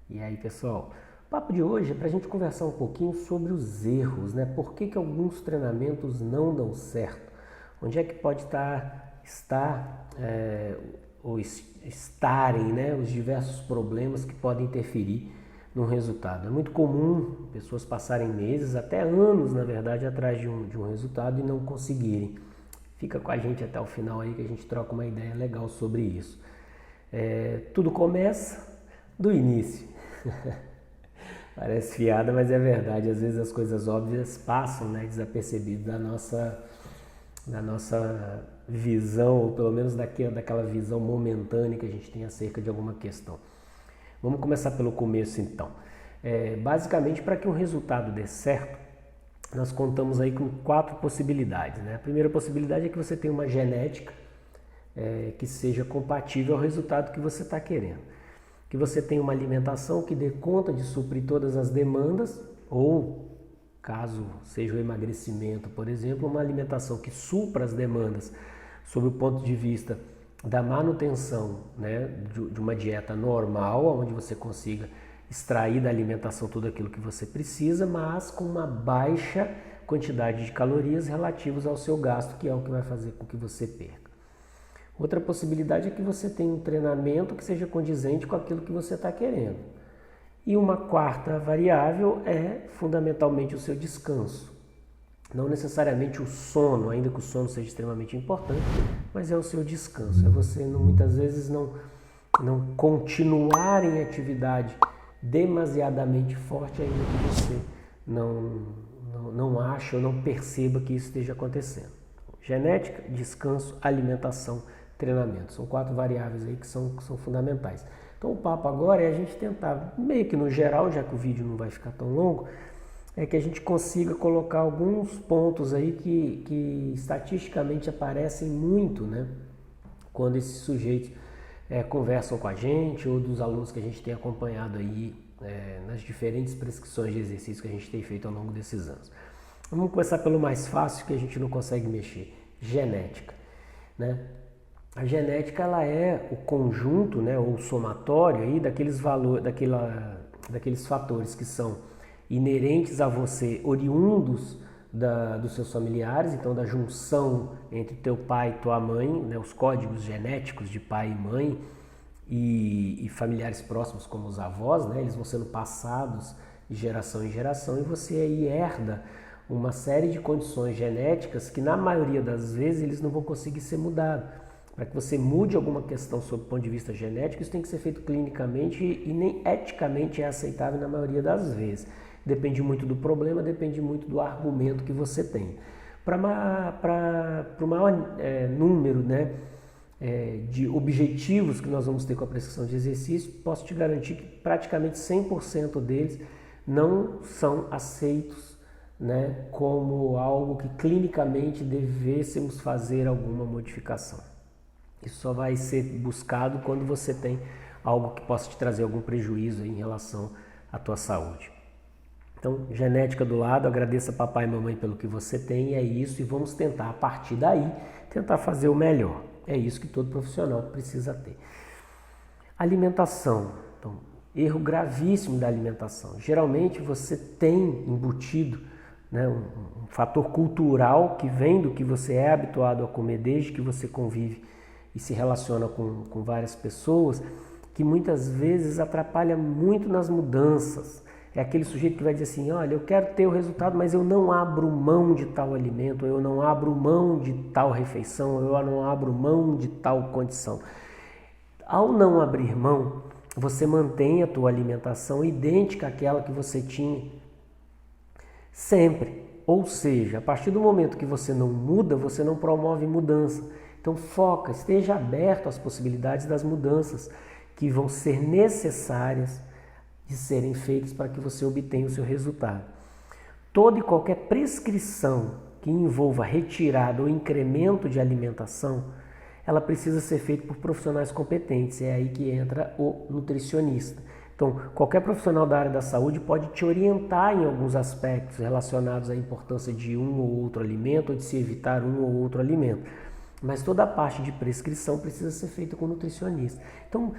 E aí, pessoal, o papo de hoje é para a gente conversar um pouquinho sobre os erros, né? Por que alguns treinamentos não dão certo? Onde é que pode estar ou estarem, né, os diversos problemas que podem interferir no resultado? É muito comum pessoas passarem meses, até anos, na verdade, atrás de um resultado e não conseguirem. Fica com a gente até o final aí que a gente troca uma ideia legal sobre isso. Tudo começa do início. Parece fiada, mas é verdade. Às vezes as coisas óbvias passam, né, desapercebidas da nossa visão, ou pelo menos daquela visão momentânea que a gente tem acerca de alguma questão. Vamos começar pelo começo então. Basicamente, para que um resultado dê certo, nós contamos aí com 4 possibilidades, né? A primeira possibilidade é que você tenha uma genética que seja compatível ao resultado que você está querendo. Que você tenha uma alimentação que dê conta de suprir todas as demandas, ou, caso seja o emagrecimento, por exemplo, uma alimentação que supra as demandas sob o ponto de vista da manutenção, né, de uma dieta normal, onde você consiga extrair da alimentação tudo aquilo que você precisa, mas com uma baixa quantidade de calorias relativas ao seu gasto, que é o que vai fazer com que você perca. Outra possibilidade é que você tenha um treinamento que seja condizente com aquilo que você está querendo. E uma quarta variável é fundamentalmente o seu descanso. Não necessariamente o sono, ainda que o sono seja extremamente importante, mas é o seu descanso. É você muitas vezes não continuar em atividade demasiadamente forte ainda que você não ache ou não perceba que isso esteja acontecendo. Genética, descanso, alimentação, treinamento. São 4 variáveis aí que são fundamentais. Então o papo agora é a gente tentar, meio que no geral, já que o vídeo não vai ficar tão longo, é que a gente consiga colocar alguns pontos aí que estatisticamente aparecem muito, né? Quando esses sujeitos conversam com a gente, ou dos alunos que a gente tem acompanhado aí nas diferentes prescrições de exercício que a gente tem feito ao longo desses anos. Vamos começar pelo mais fácil, que a gente não consegue mexer: genética, né? A genética, ela é o conjunto, né, ou o somatório aí daqueles valores, daqueles fatores que são inerentes a você, oriundos dos seus familiares, então da junção entre teu pai e tua mãe, né, os códigos genéticos de pai e mãe e familiares próximos como os avós, né, eles vão sendo passados de geração em geração, e você aí herda uma série de condições genéticas que na maioria das vezes eles não vão conseguir ser mudados. Para que você mude alguma questão sob o ponto de vista genético, isso tem que ser feito clinicamente e nem eticamente é aceitável na maioria das vezes. Depende muito do problema, depende muito do argumento que você tem. Para o maior número, né, de objetivos que nós vamos ter com a prescrição de exercício, posso te garantir que praticamente 100% deles não são aceitos, né, como algo que clinicamente devêssemos fazer alguma modificação. Isso só vai ser buscado quando você tem algo que possa te trazer algum prejuízo em relação à tua saúde. Então, genética do lado, agradeça papai e mamãe pelo que você tem, é isso, e vamos tentar, a partir daí, tentar fazer o melhor. É isso que todo profissional precisa ter. Alimentação. Então, erro gravíssimo da alimentação. Geralmente você tem embutido, né, um fator cultural que vem do que você é habituado a comer desde que você convive e se relaciona com várias pessoas, que muitas vezes atrapalha muito nas mudanças. É aquele sujeito que vai dizer assim: olha, eu quero ter o resultado, mas eu não abro mão de tal alimento, eu não abro mão de tal refeição, eu não abro mão de tal condição. Ao não abrir mão, você mantém a tua alimentação idêntica àquela que você tinha sempre. Ou seja, a partir do momento que você não muda, você não promove mudança. Então foca, esteja aberto às possibilidades das mudanças que vão ser necessárias de serem feitas para que você obtenha o seu resultado. Toda e qualquer prescrição que envolva retirada ou incremento de alimentação, ela precisa ser feita por profissionais competentes. É aí que entra o nutricionista. Então, qualquer profissional da área da saúde pode te orientar em alguns aspectos relacionados à importância de um ou outro alimento ou de se evitar um ou outro alimento. Mas toda a parte de prescrição precisa ser feita com o nutricionista. Então,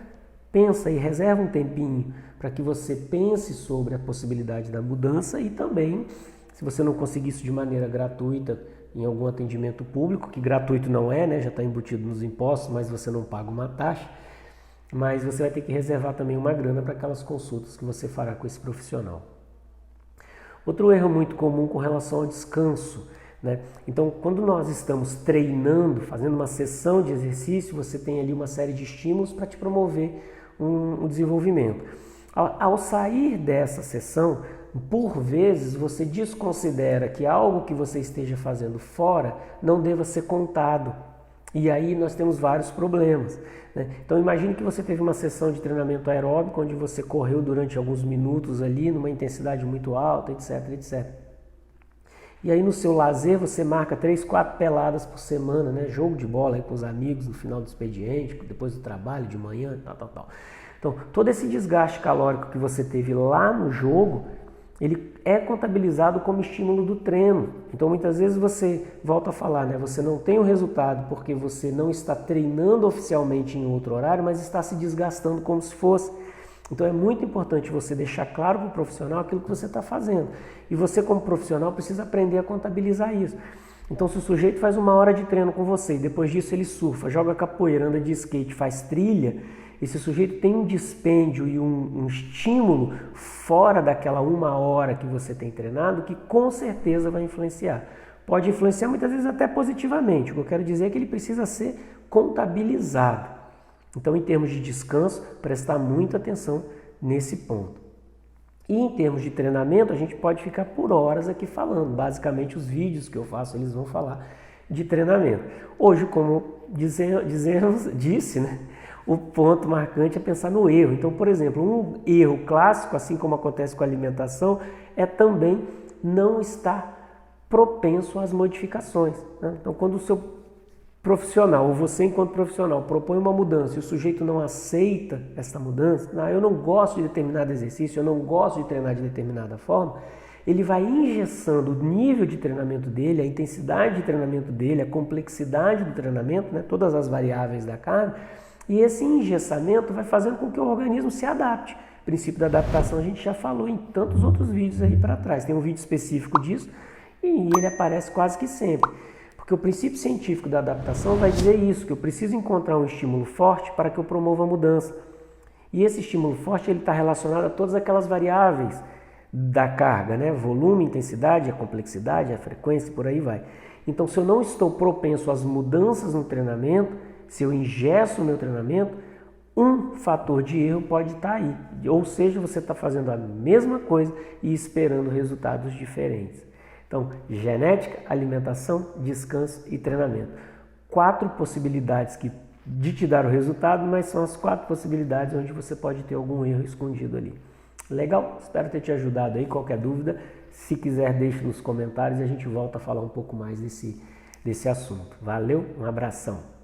pensa e reserva um tempinho para que você pense sobre a possibilidade da mudança e também, se você não conseguir isso de maneira gratuita em algum atendimento público, que gratuito não é, né? Já está embutido nos impostos, mas você não paga uma taxa, mas você vai ter que reservar também uma grana para aquelas consultas que você fará com esse profissional. Outro erro muito comum com relação ao descanso, né? Então, quando nós estamos treinando, fazendo uma sessão de exercício, você tem ali uma série de estímulos para te promover um desenvolvimento. Ao sair dessa sessão, por vezes você desconsidera que algo que você esteja fazendo fora não deva ser contado. E aí nós temos vários problemas, né? Então imagine que você teve uma sessão de treinamento aeróbico onde você correu durante alguns minutos ali, numa intensidade muito alta, etc, etc. E aí no seu lazer você marca 3, 4 peladas por semana, né? Jogo de bola aí com os amigos no final do expediente, depois do trabalho, de manhã, tal. Então todo esse desgaste calórico que você teve lá no jogo, ele é contabilizado como estímulo do treino. Então muitas vezes você, volta a falar, né? Você não tem o resultado porque você não está treinando oficialmente em outro horário, mas está se desgastando como se fosse. Então é muito importante você deixar claro para o profissional aquilo que você está fazendo. E você como profissional precisa aprender a contabilizar isso. Então se o sujeito faz 1 hora de treino com você e depois disso ele surfa, joga capoeira, anda de skate, faz trilha, esse sujeito tem um dispêndio e um estímulo fora daquela 1 hora que você tem treinado que com certeza vai influenciar. Pode influenciar muitas vezes até positivamente. O que eu quero dizer é que ele precisa ser contabilizado. Então, em termos de descanso, prestar muita atenção nesse ponto. E em termos de treinamento, a gente pode ficar por horas aqui falando. Basicamente, os vídeos que eu faço, eles vão falar de treinamento. Hoje, como disse, né? O ponto marcante é pensar no erro. Então, por exemplo, um erro clássico, assim como acontece com a alimentação, é também não estar propenso às modificações, né? Então, quando o seu profissional, ou você enquanto profissional, propõe uma mudança e o sujeito não aceita essa mudança, eu não gosto de determinado exercício, eu não gosto de treinar de determinada forma, ele vai engessando o nível de treinamento dele, a intensidade de treinamento dele, a complexidade do treinamento, né? Todas as variáveis da carga. E esse engessamento vai fazendo com que o organismo se adapte. O princípio da adaptação a gente já falou em tantos outros vídeos aí para trás. Tem um vídeo específico disso e ele aparece quase que sempre. Porque o princípio científico da adaptação vai dizer isso, que eu preciso encontrar um estímulo forte para que eu promova a mudança. E esse estímulo forte está relacionado a todas aquelas variáveis da carga, né? Volume, intensidade, a complexidade, a frequência, por aí vai. Então, se eu não estou propenso às mudanças no treinamento, se eu engesso o meu treinamento, um fator de erro pode estar aí. Ou seja, você está fazendo a mesma coisa e esperando resultados diferentes. Então, genética, alimentação, descanso e treinamento. 4 possibilidades de te dar o resultado, mas são as 4 possibilidades onde você pode ter algum erro escondido ali. Legal? Espero ter te ajudado aí. Qualquer dúvida, se quiser, deixe nos comentários e a gente volta a falar um pouco mais desse assunto. Valeu, um abração.